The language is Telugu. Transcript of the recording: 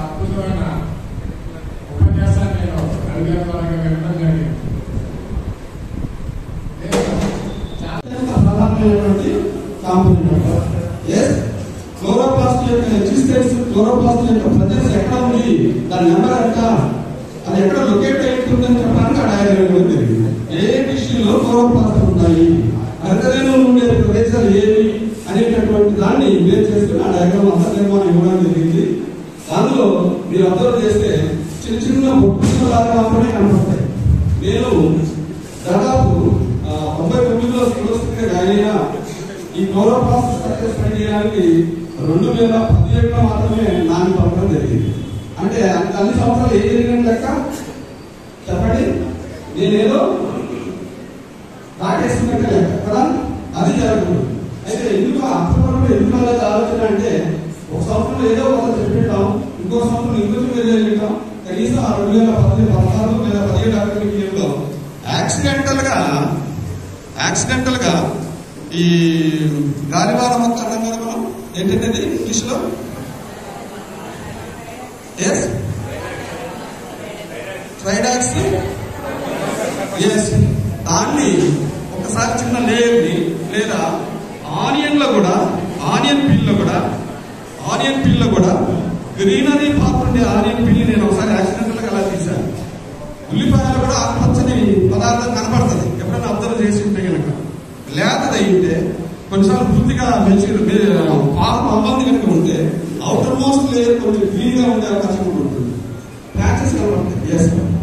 అద్భుతమైన ఉపన్యాసాన్ని నేను అడిగిన ద్వారా వినడం జరిగింది. ప్రధానమైనటువంటి కాంపోనెంట్ క్లోరోప్లాస్ట్ యొక్క ఎగ్జిస్టెన్స్, క్లోరోప్లాస్ట్ యొక్క ప్రజెన్స్ ఎక్కడ ఉంది, దాని నెంబర్ ఎంత, అది ఎక్కడ లొకేట్ అవుతుందని చెప్పడానికి ఆ డయాగ్రామ్ ఇవ్వడం జరిగింది. ఏ టిష్యూలో క్లోరోప్లాస్ట్ ఉన్నాయి, అర్ధరేణులో ఉండే ప్రదేశాలు ఏవి అనేటటువంటి దాన్ని బేస్ చేసుకుని ఆ డయాగ్రామ్ అంతా నిర్మాణం ఇవ్వడం జరిగింది. దానిలో మీరు అబ్జర్వ్ చేస్తే చిన్న చిన్న బొట్టుల లాగా మాత్రమే కనపడతాయి. నేను దాదాపు 99లో స్థితిగా జాయిన్ ఈ క్లోరోప్లాస్ట్ స్ట్రక్చర్ స్టడీ చేయడానికి 2017లో మాత్రమే నాని పంపడం జరిగింది. అంటే అన్ని సంవత్సరాలు ఏం జరిగిన లెక్క చెప్పండి. నేనేదో దాటేస్తున్నట్టే లెక్క కదా, అది జరుగుతుంది. అయితే ఎందుకు అక్టోబర్లో ఎందుకు అలా ఆలోచన అంటే, ఒక సంవత్సరంలో ఏదో ఒక చెప్పిద్దాం, ఇంకో సంవత్సరం ఇంకొంచెం వెళ్ళాం, కనీసం 2016 లేదా 17 అకాడమిక్ ఇయర్లో యాక్సిడెంటల్ గా ఈ గాలివాన మొక్క అన్నాం కదా మనం, ఏంటంటే ఇంగ్లీష్లో ట్రైడాక్స్, దాన్ని ఒకసారి చిన్న లేయర్ని లేదా ఆనియన్ పీల్ లో కూడా గ్రీనరీ పార్ట్ ఉండే ఆనియన్ పీల్ నేను ఒకసారి యాక్సిడెంటల్ గా అలా తీశాను. ఉల్లిపాయలు కూడా ఆకుపచ్చని పదార్థం కనపడుతుంది, ఎప్పుడైనా అబ్జర్వ్ చేసి ఉంటే కనుక. లేతదైతే కొన్నిసార్లు పూర్తిగా పాపం అవ్వంది కనుక ఉంటే అవుటర్ మోస్ట్ లేయర్ కొంచెం గ్రీన్ గా ఉండే అవకాశం ఉంటుంది. ప్యాచెస్ కనపడతాయి.